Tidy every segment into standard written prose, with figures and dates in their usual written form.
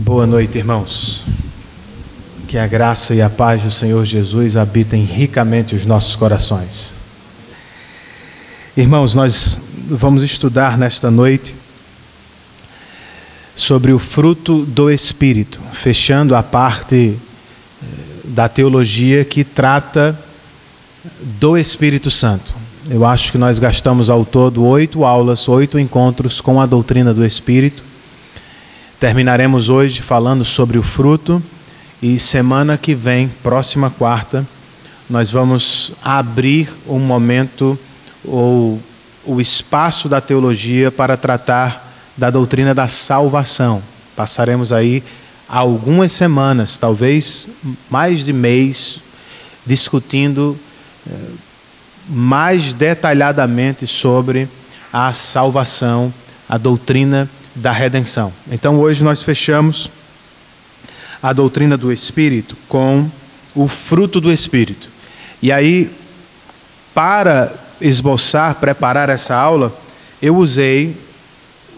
Boa noite, irmãos. Que a graça e a paz do Senhor Jesus habitem ricamente os nossos corações. Irmãos, nós vamos estudar nesta noite sobre o fruto do Espírito, fechando a parte da teologia que trata do Espírito Santo. Eu acho que nós gastamos ao todo 8 aulas, 8 encontros com a doutrina do Espírito. Terminaremos hoje falando sobre o fruto e semana que vem, próxima quarta, nós vamos abrir um momento ou o espaço da teologia para tratar da doutrina da salvação. Passaremos aí algumas semanas, talvez mais de mês, discutindo mais detalhadamente sobre a salvação, a doutrina da redenção. Então hoje nós fechamos a doutrina do Espírito com o fruto do Espírito. E aí, para esboçar, preparar essa aula, eu usei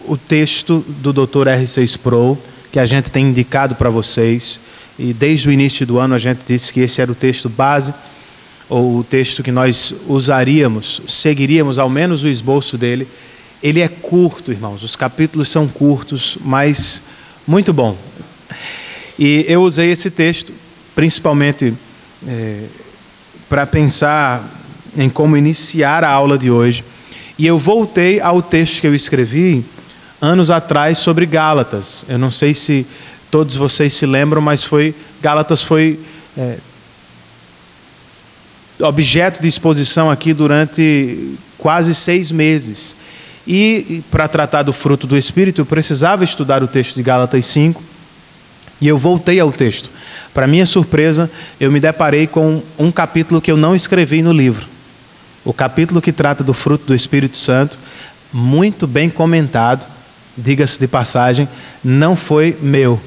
o texto do Dr. R.C. Sproul, que a gente tem indicado para vocês, e desde o início do ano a gente disse que esse era o texto base, ou o texto que nós usaríamos, seguiríamos ao menos o esboço dele. Ele é curto, irmãos, os capítulos são curtos, mas muito bom. E eu usei esse texto, principalmente para pensar em como iniciar a aula de hoje. E eu voltei ao texto que eu escrevi anos atrás sobre Gálatas. Eu não sei se todos vocês se lembram, mas Gálatas foi objeto de exposição aqui durante quase 6 meses. E para tratar do fruto do Espírito, eu precisava estudar o texto de Gálatas 5, e eu voltei ao texto. Para minha surpresa, eu me deparei com um capítulo que eu não escrevi no livro. O capítulo que trata do fruto do Espírito Santo, muito bem comentado, diga-se de passagem, não foi meu.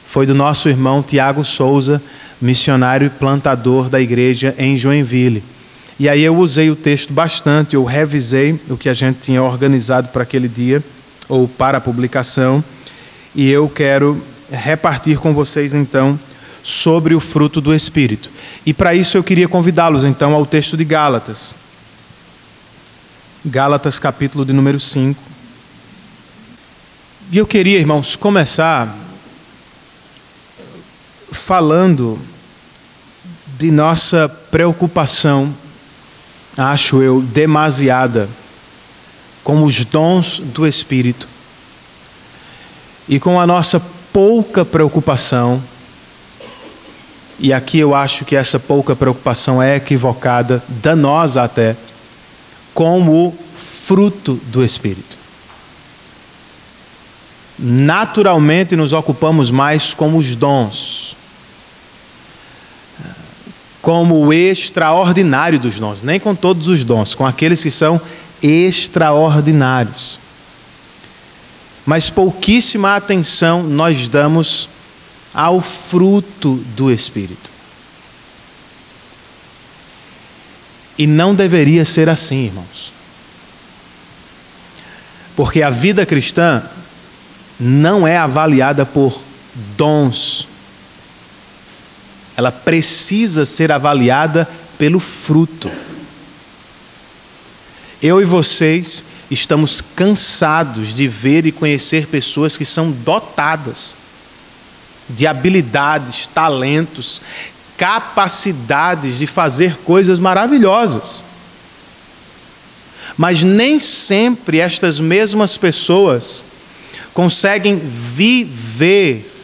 Foi do nosso irmão Tiago Souza, missionário e plantador da igreja em Joinville. E aí eu usei o texto bastante, eu revisei o que a gente tinha organizado para aquele dia, ou para a publicação, e eu quero repartir com vocês então sobre o fruto do Espírito. E para isso eu queria convidá-los então ao texto de Gálatas. Gálatas capítulo de número 5. E eu queria, irmãos, começar falando de nossa preocupação, acho eu, demasiada com os dons do Espírito e com a nossa pouca preocupação, e aqui eu acho que essa pouca preocupação é equivocada, danosa até, com o fruto do Espírito. Naturalmente nos ocupamos mais com os dons, como o extraordinário dos dons, nem com todos os dons, com aqueles que são extraordinários. Mas pouquíssima atenção nós damos ao fruto do Espírito. E não deveria ser assim, irmãos. Porque a vida cristã não é avaliada por dons. Ela precisa ser avaliada pelo fruto. Eu e vocês estamos cansados de ver e conhecer pessoas que são dotadas de habilidades, talentos, capacidades de fazer coisas maravilhosas. Mas nem sempre estas mesmas pessoas conseguem viver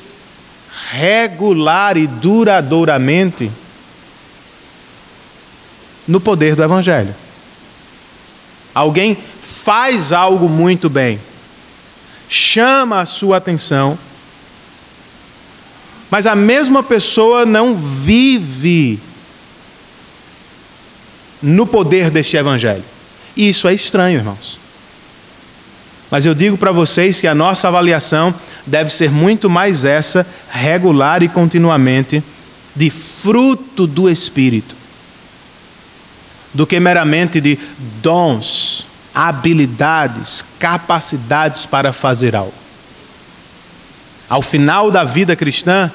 regular e duradouramente no poder do Evangelho. Alguém faz algo muito bem, chama a sua atenção, mas a mesma pessoa não vive no poder deste Evangelho. E isso é estranho, irmãos. Mas eu digo para vocês que a nossa avaliação deve ser muito mais essa, regular e continuamente, de fruto do Espírito, do que meramente de dons, habilidades, capacidades para fazer algo. Ao final da vida cristã,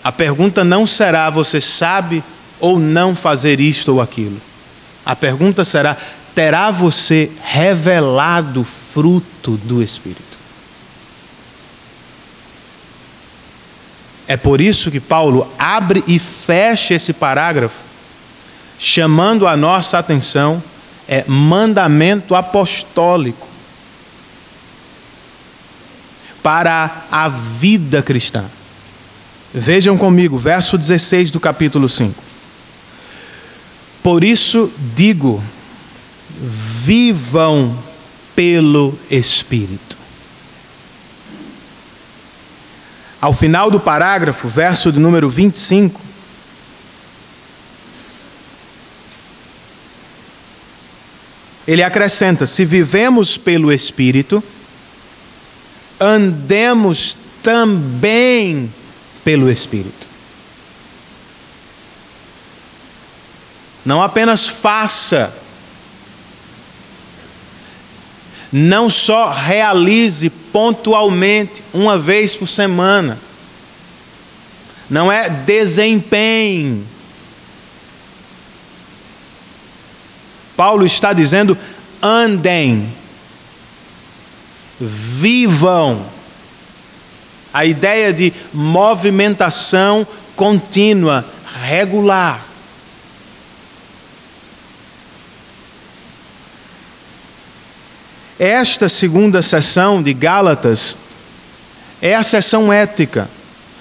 a pergunta não será: você sabe ou não fazer isto ou aquilo? A pergunta será: terá você revelado o fruto do Espírito? É por isso que Paulo abre e fecha esse parágrafo, chamando a nossa atenção, mandamento apostólico para a vida cristã. Vejam comigo, verso 16 do capítulo 5. Por isso digo, vivam pelo Espírito. Ao final do parágrafo, verso de número 25, ele acrescenta: se vivemos pelo Espírito, andemos também pelo Espírito. Não apenas faça, não só realize pontualmente, uma vez por semana. Não é desempenhe. Paulo está dizendo: andem, vivam. A ideia de movimentação contínua, regular. Esta segunda sessão de Gálatas é a sessão ética,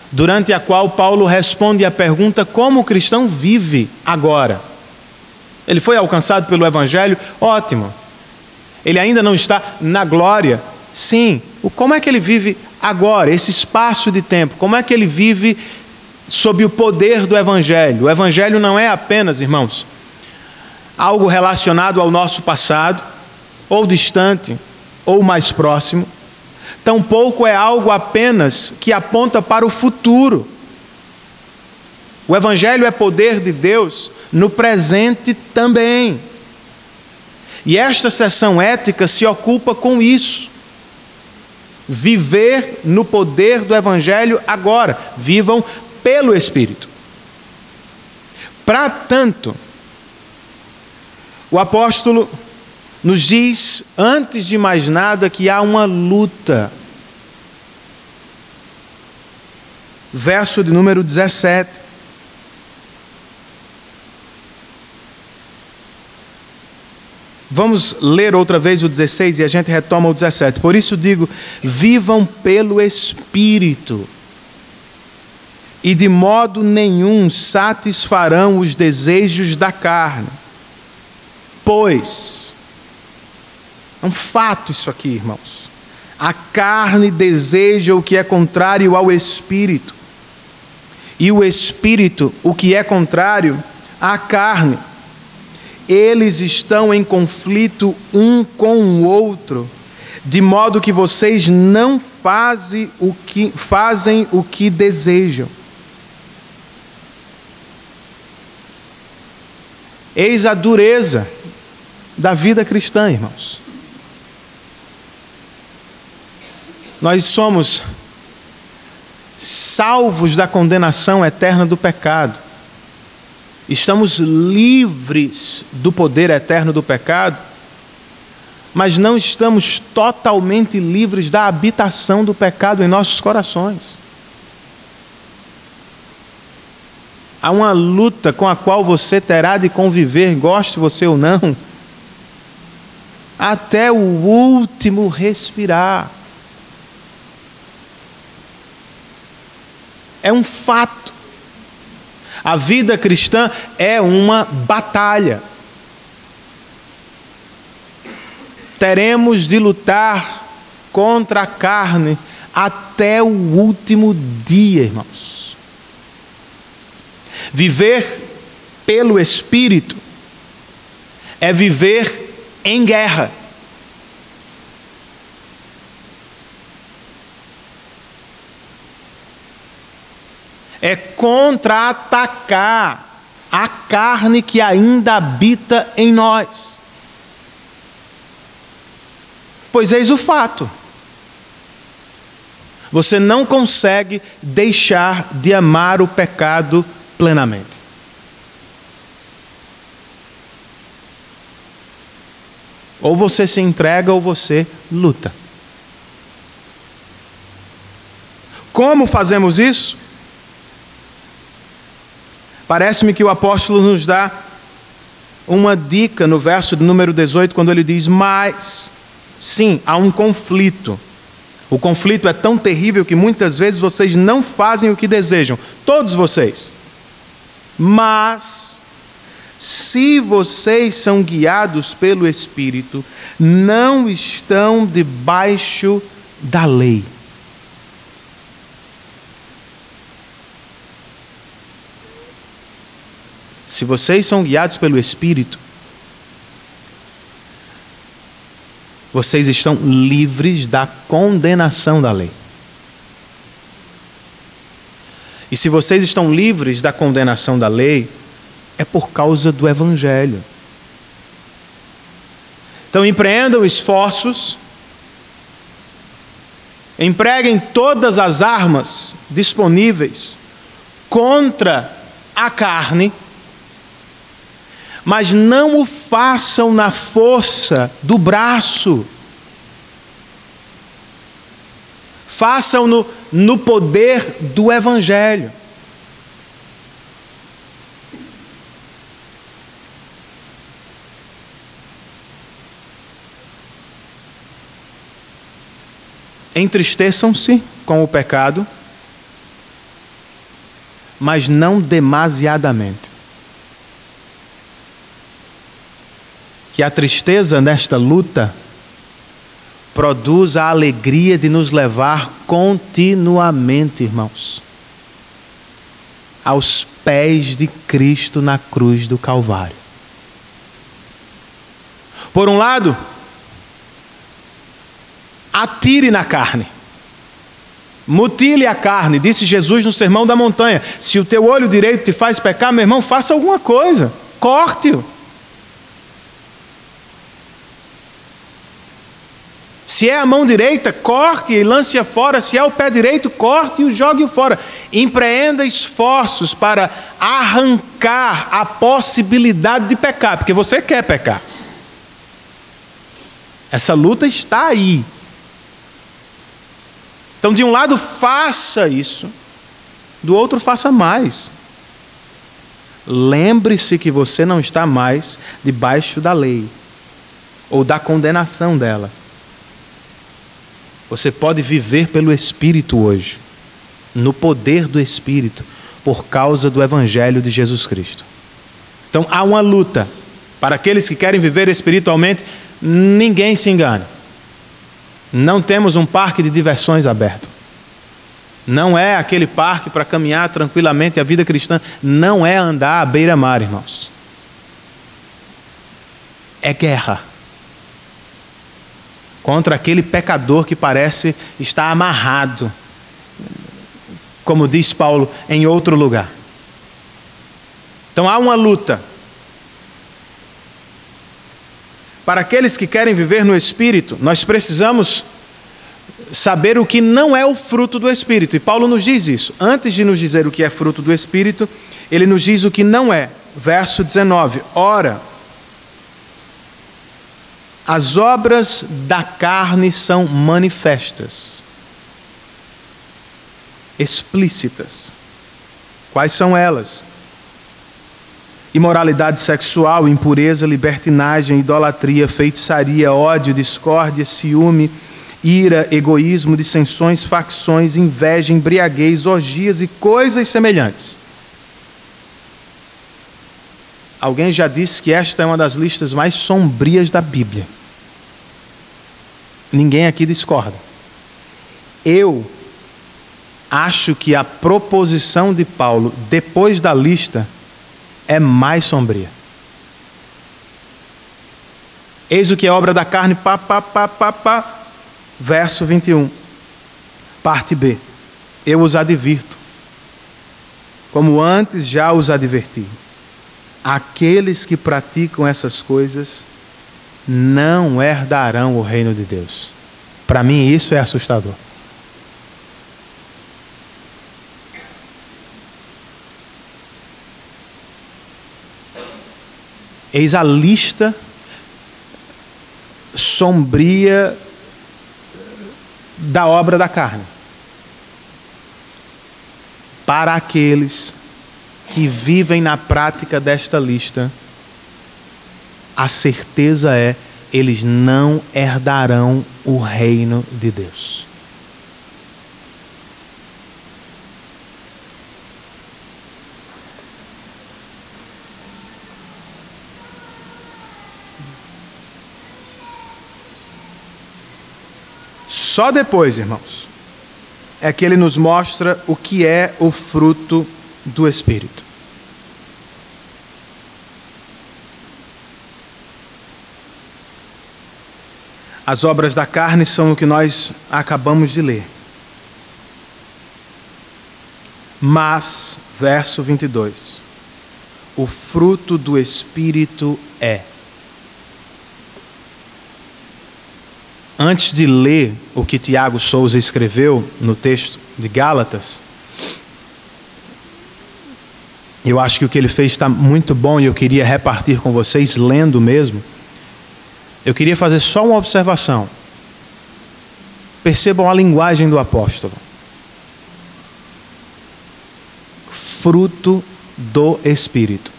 durante a qual Paulo responde à pergunta: como o cristão vive agora? Ele foi alcançado pelo Evangelho? Ótimo. Ele ainda não está na glória? Sim. Como é que ele vive agora, esse espaço de tempo? Como é que ele vive sob o poder do Evangelho? O Evangelho não é apenas, irmãos, algo relacionado ao nosso passado, ou distante, ou mais próximo. Tampouco é algo apenas que aponta para o futuro. O Evangelho é poder de Deus no presente também. E esta sessão ética se ocupa com isso. Viver no poder do Evangelho agora. Vivam pelo Espírito. Para tanto, o apóstolo nos diz, antes de mais nada, que há uma luta. Verso de número 17. Vamos ler outra vez o 16 e a gente retoma o 17. Por isso digo, vivam pelo Espírito, e de modo nenhum satisfarão os desejos da carne. Pois, é um fato isso aqui, irmãos. A carne deseja o que é contrário ao Espírito, e o Espírito o que é contrário à carne. Eles estão em conflito um com o outro, de modo que vocês não fazem o que desejam. Eis a dureza da vida cristã, irmãos. Nós somos salvos da condenação eterna do pecado. Estamos livres do poder eterno do pecado, mas não estamos totalmente livres da habitação do pecado em nossos corações. Há uma luta com a qual você terá de conviver, goste você ou não, até o último respirar. É um fato. A vida cristã é uma batalha. Teremos de lutar contra a carne até o último dia, irmãos. Viver pelo Espírito é viver em guerra. É contra-atacar a carne que ainda habita em nós. Pois eis o fato. você não consegue deixar de amar o pecado plenamente. Ou você se entrega ou você luta. Como fazemos isso? Parece-me que o apóstolo nos dá uma dica no verso de número 18, quando ele diz: mas, sim, há um conflito. O conflito é tão terrível que muitas vezes vocês não fazem o que desejam, todos vocês. Mas, se vocês são guiados pelo Espírito, não estão debaixo da lei. Se vocês são guiados pelo Espírito, vocês estão livres da condenação da lei. E se vocês estão livres da condenação da lei, é por causa do Evangelho. Então empreendam esforços, empreguem todas as armas disponíveis contra a carne, mas não o façam na força do braço. Façam-no no poder do Evangelho. Entristeçam-se com o pecado, mas não demasiadamente. Que a tristeza nesta luta produz a alegria de nos levar continuamente, irmãos, aos pés de Cristo na cruz do Calvário. Por um lado, atire na carne, mutile a carne, disse Jesus no Sermão da Montanha. Se o teu olho direito te faz pecar, meu irmão, faça alguma coisa, corte-o. Se é a mão direita, corte e lance-a fora. Se é o pé direito, corte e jogue-o fora. Empreenda esforços para arrancar a possibilidade de pecar, porque você quer pecar. Essa luta está aí. Então, de um lado, faça isso. Do outro, faça mais. Lembre-se que você não está mais debaixo da lei ou da condenação dela. Você pode viver pelo Espírito hoje, no poder do Espírito, por causa do Evangelho de Jesus Cristo. Então há uma luta. Para aqueles que querem viver espiritualmente, ninguém se engane. Não temos um parque de diversões aberto. Não é aquele parque para caminhar tranquilamente. A vida cristã não é andar à beira-mar, irmãos. É guerra contra aquele pecador que parece estar amarrado, como diz Paulo em outro lugar. Então há uma luta. Para aqueles que querem viver no Espírito, nós precisamos saber o que não é o fruto do Espírito. E Paulo nos diz isso. Antes de nos dizer o que é fruto do Espírito, ele nos diz o que não é. Verso 19. Ora, as obras da carne são manifestas, explícitas. Quais são elas? Imoralidade sexual, impureza, libertinagem, idolatria, feitiçaria, ódio, discórdia, ciúme, ira, egoísmo, dissensões, facções, inveja, embriaguez, orgias e coisas semelhantes. Alguém já disse que esta é uma das listas mais sombrias da Bíblia. Ninguém aqui discorda. Eu acho que a proposição de Paulo, depois da lista, é mais sombria. Eis o que é obra da carne, verso 21. Parte B. Eu os advirto, como antes já os adverti. Aqueles que praticam essas coisas não herdarão o reino de Deus. Para mim isso é assustador. Eis a lista sombria da obra da carne. Para aqueles que vivem na prática desta lista, a certeza é: eles não herdarão o reino de Deus. Só depois, irmãos, é que ele nos mostra o que é o fruto do Espírito. As obras da carne são o que nós acabamos de ler. Mas, verso 22, o fruto do Espírito é. Antes de ler o que Tiago Souza escreveu no texto de Gálatas, eu acho que o que ele fez está muito bom e eu queria repartir com vocês, lendo mesmo. Eu queria fazer só uma observação. Percebam a linguagem do apóstolo. Fruto do Espírito.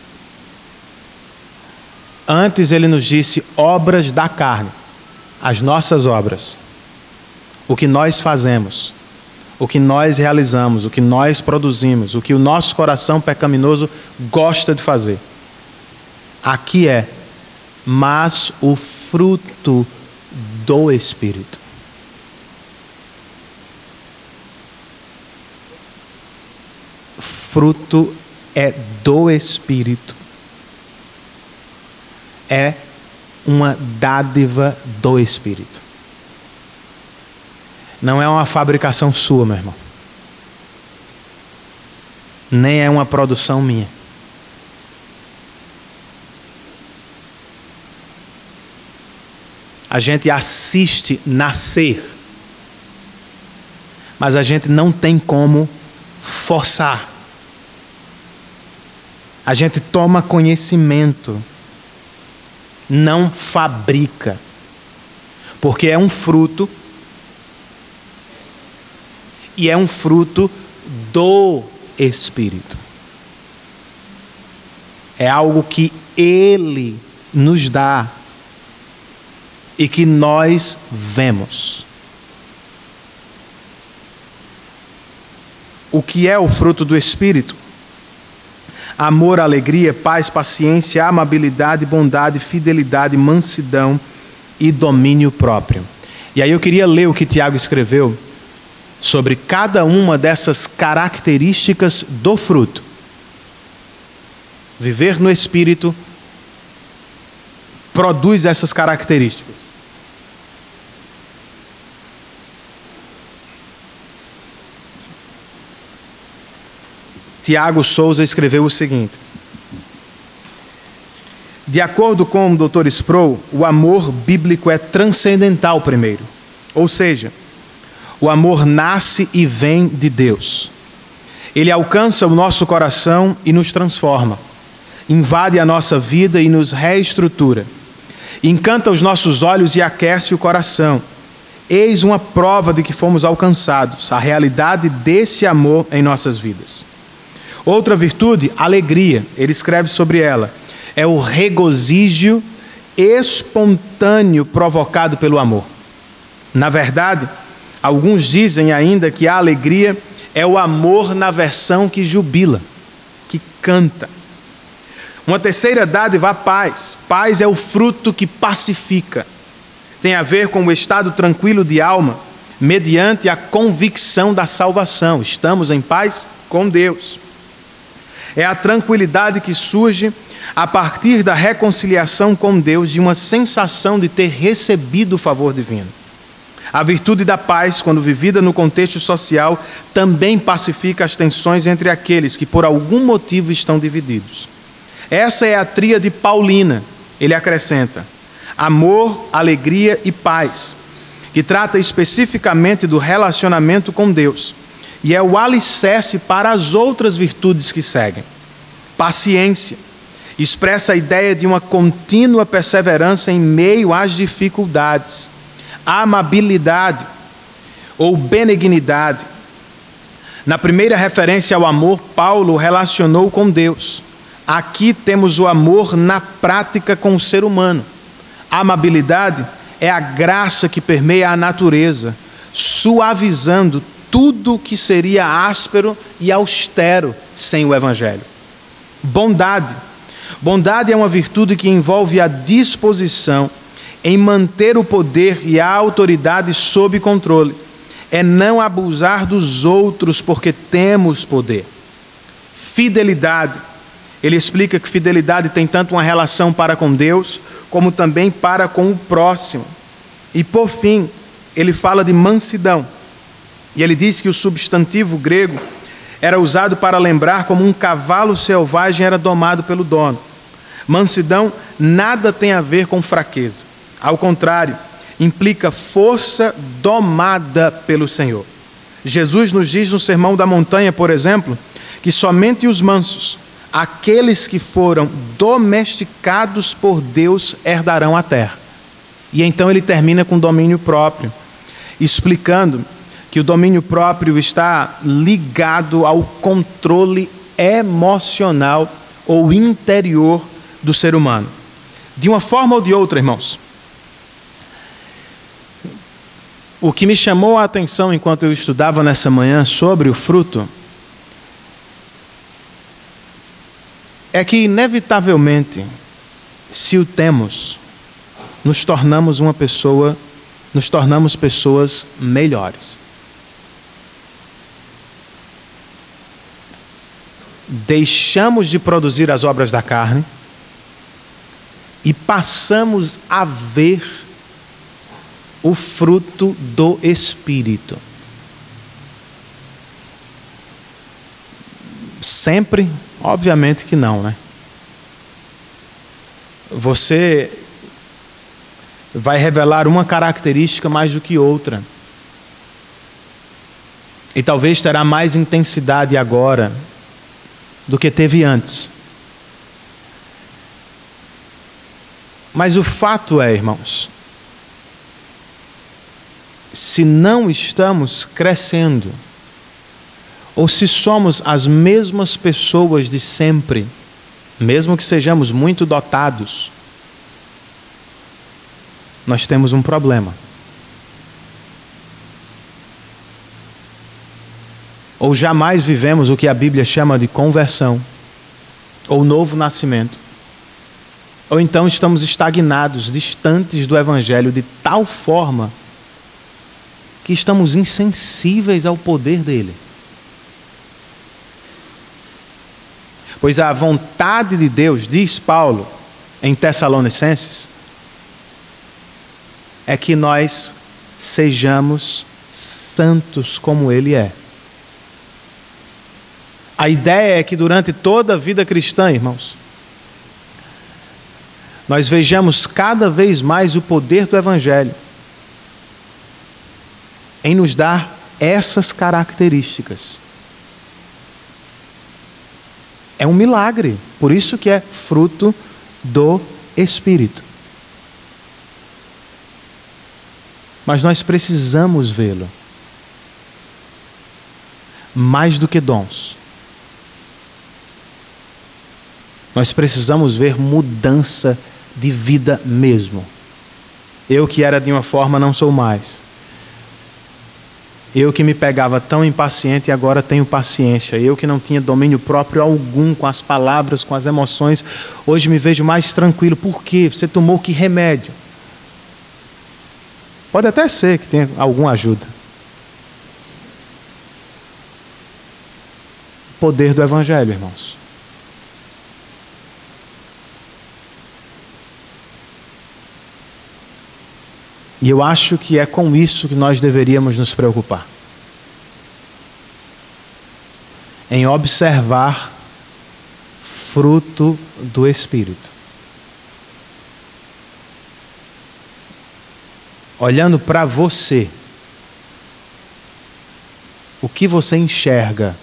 Antes ele nos disse obras da carne. As nossas obras, o que nós fazemos, o que nós realizamos, o que nós produzimos, o que o nosso coração pecaminoso gosta de fazer. Aqui é, mas o fruto do Espírito. Fruto é do Espírito. É uma dádiva do Espírito. Não é uma fabricação sua, meu irmão. Nem é uma produção minha. A gente assiste nascer, mas a gente não tem como forçar. A gente toma conhecimento, não fabrica, porque é um fruto, e é um fruto do Espírito. É algo que Ele nos dá e que nós vemos. O que é o fruto do Espírito? Amor, alegria, paz, paciência, amabilidade, bondade, fidelidade, mansidão e domínio próprio. E aí eu queria ler o que Tiago escreveu sobre cada uma dessas características do fruto. Viver no Espírito produz essas características. Tiago Souza escreveu o seguinte: de acordo com o Dr. Sproul, o amor bíblico é transcendental primeiro. Ou seja, o amor nasce e vem de Deus. Ele alcança o nosso coração e nos transforma. Invade a nossa vida e nos reestrutura. Encanta os nossos olhos e aquece o coração. Eis uma prova de que fomos alcançados, a realidade desse amor em nossas vidas. Outra virtude, alegria, ele escreve sobre ela, é o regozijo espontâneo provocado pelo amor. Na verdade, alguns dizem ainda que a alegria é o amor na versão que jubila, que canta. Uma terceira dádiva, a paz. Paz é o fruto que pacifica. Tem a ver com o estado tranquilo de alma, mediante a convicção da salvação. Estamos em paz com Deus. É a tranquilidade que surge a partir da reconciliação com Deus, de uma sensação de ter recebido o favor divino. A virtude da paz, quando vivida no contexto social, também pacifica as tensões entre aqueles que por algum motivo estão divididos. Essa é a tríade paulina, ele acrescenta: amor, alegria e paz, que trata especificamente do relacionamento com Deus. E é o alicerce para as outras virtudes que seguem. Paciência. expressa a ideia de uma contínua perseverança em meio às dificuldades, amabilidade ou benignidade. Na primeira referência ao amor, Paulo relacionou com Deus. Aqui temos o amor na prática com o ser humano. A amabilidade é a graça que permeia a natureza, suavizando tudo que seria áspero e austero sem o Evangelho. Bondade. Bondade é uma virtude que envolve a disposição em manter o poder e a autoridade sob controle. É não abusar dos outros porque temos poder. Fidelidade. Ele explica que fidelidade tem tanto uma relação para com Deus, como também para com o próximo. E por fim, ele fala de mansidão. E ele diz que o substantivo grego era usado para lembrar como um cavalo selvagem era domado pelo dono. Mansidão nada tem a ver com fraqueza. Ao contrário, implica força domada pelo Senhor. Jesus nos diz no Sermão da Montanha, por exemplo, que somente os mansos, aqueles que foram domesticados por Deus, herdarão a terra. E então ele termina com domínio próprio, explicando que o domínio próprio está ligado ao controle emocional ou interior do ser humano. De uma forma ou de outra, irmãos, o que me chamou a atenção enquanto eu estudava nessa manhã sobre o fruto é que, inevitavelmente, se o temos, nos tornamos pessoas melhores. Deixamos de produzir as obras da carne e passamos a ver o fruto do Espírito. Sempre? Obviamente que não, né? Você vai revelar uma característica mais do que outra. E talvez terá mais intensidade agora do que teve antes. Mas o fato é, irmãos, se não estamos crescendo, ou se somos as mesmas pessoas de sempre, mesmo que sejamos muito dotados, nós temos um problema. Ou jamais vivemos o que a Bíblia chama de conversão, ou novo nascimento. Ou então estamos estagnados, distantes do Evangelho de tal forma que estamos insensíveis ao poder dele. Pois a vontade de Deus, diz Paulo em Tessalonicenses, é que nós sejamos santos como ele é. A ideia é que durante toda a vida cristã, irmãos, nós vejamos cada vez mais o poder do Evangelho em nos dar essas características. É um milagre, por isso que é fruto do Espírito. Mas nós precisamos vê-lo. Mais do que dons. Nós precisamos ver mudança de vida mesmo. Eu que era de uma forma não sou mais. Eu que me pegava tão impaciente e agora tenho paciência. Eu que não tinha domínio próprio algum com as palavras, com as emoções, hoje me vejo mais tranquilo. Por quê? Você tomou que remédio? Pode até ser que tenha alguma ajuda. O poder do Evangelho, irmãos. E eu acho que é com isso que nós deveríamos nos preocupar. Em observar fruto do Espírito. Olhando para você, o que você enxerga?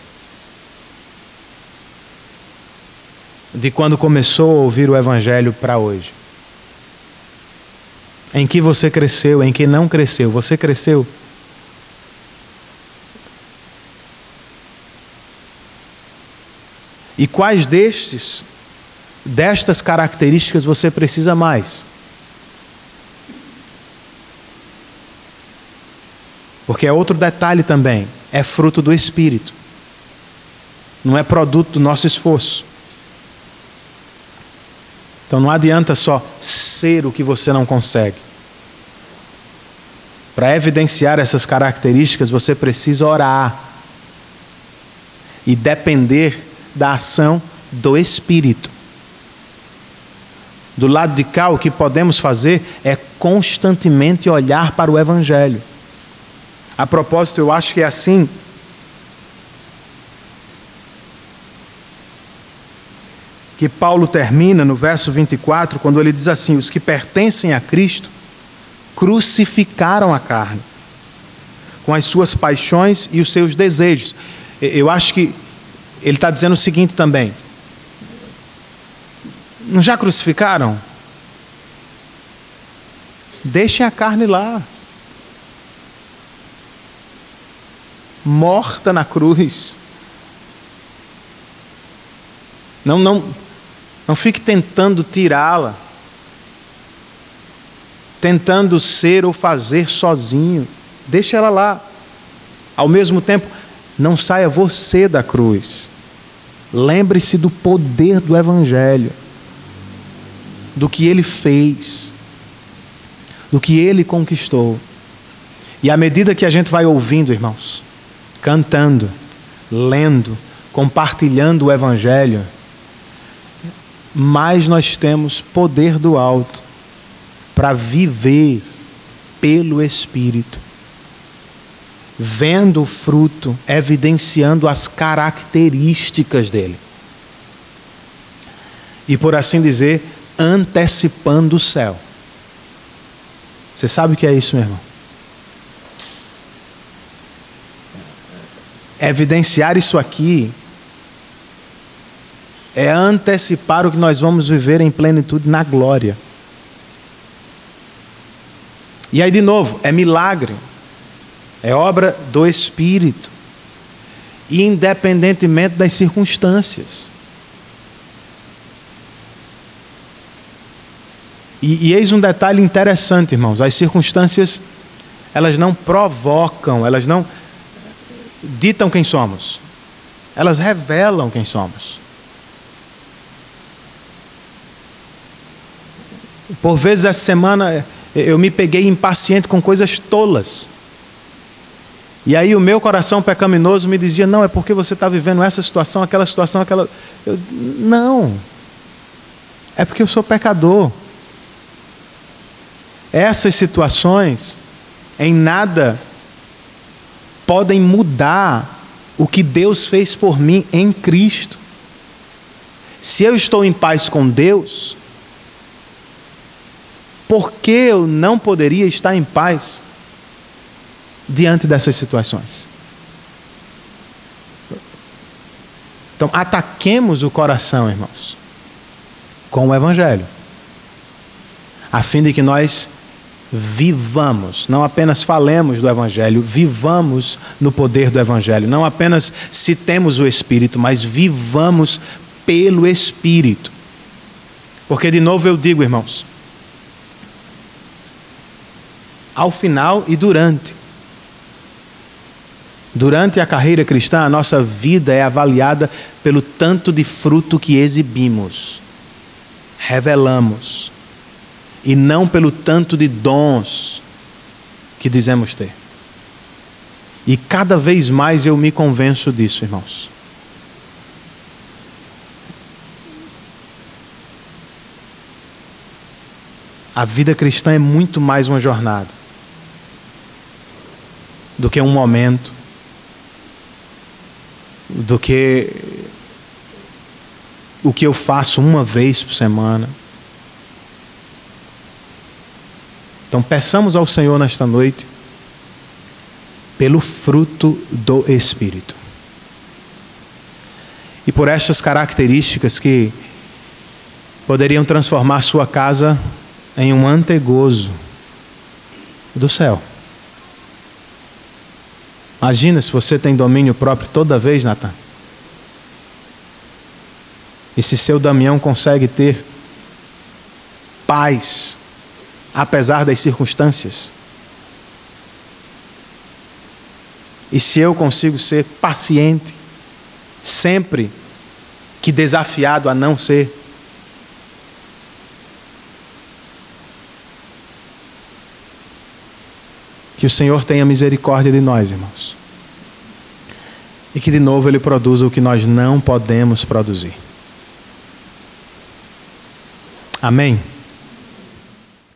de quando começou a ouvir o Evangelho para hoje? Em que você cresceu, em que não cresceu? Você cresceu? E quais destas características você precisa mais? Porque é outro detalhe também, é fruto do Espírito. Não é produto do nosso esforço. Então não adianta só ser o que você não consegue. Para evidenciar essas características, você precisa orar e depender da ação do Espírito. Do lado de cá, o que podemos fazer é constantemente olhar para o Evangelho. A propósito, eu acho que é assim que Paulo termina no verso 24, quando ele diz assim: os que pertencem a Cristo crucificaram a carne, com as suas paixões e os seus desejos. Eu acho que ele está dizendo o seguinte também: não já crucificaram? Deixem a carne lá, morta na cruz. Não fique tentando tirá-la, tentando ser ou fazer sozinho. Deixa ela lá. Ao mesmo tempo, não saia você da cruz. Lembre-se do poder do Evangelho, do que ele fez, do que ele conquistou. E à medida que a gente vai ouvindo, irmãos, cantando, lendo, compartilhando o Evangelho, mais nós temos poder do alto para viver pelo Espírito, vendo o fruto, evidenciando as características dele. E por assim dizer, antecipando o céu. Você sabe o que é isso, meu irmão? Evidenciar isso aqui é antecipar o que nós vamos viver em plenitude na glória. E aí de novo, é milagre, é obra do Espírito, independentemente das circunstâncias. E eis um detalhe interessante, irmãos: as circunstâncias, elas não provocam, elas não ditam quem somos, elas revelam quem somos. Por vezes essa semana eu me peguei impaciente com coisas tolas. E aí o meu coração pecaminoso me dizia: não, é porque você está vivendo essa situação, aquela situação, aquela... Eu disse, não, é porque eu sou pecador. Essas situações em nada podem mudar o que Deus fez por mim em Cristo. Se eu estou em paz com Deus, por que eu não poderia estar em paz diante dessas situações? Então, ataquemos o coração, irmãos, com o Evangelho, a fim de que nós vivamos, não apenas falemos do Evangelho, vivamos no poder do Evangelho. Não apenas citemos o Espírito, mas vivamos pelo Espírito. Porque, de novo eu digo, irmãos, ao final e durante a carreira cristã, a nossa vida é avaliada pelo tanto de fruto que exibimos, revelamos, e não pelo tanto de dons que dizemos ter. E cada vez mais eu me convenço disso, irmãos. A vida cristã é muito mais uma jornada do que um momento, do que o que eu faço uma vez por semana. Então peçamos ao Senhor nesta noite pelo fruto do Espírito. E por estas características que poderiam transformar sua casa em um antegozo do céu. Imagina se você tem domínio próprio toda vez, Natan. E se seu Damião consegue ter paz, apesar das circunstâncias. E se eu consigo ser paciente, sempre que desafiado a não ser. Que o Senhor tenha misericórdia de nós, irmãos. E que de novo Ele produza o que nós não podemos produzir. Amém?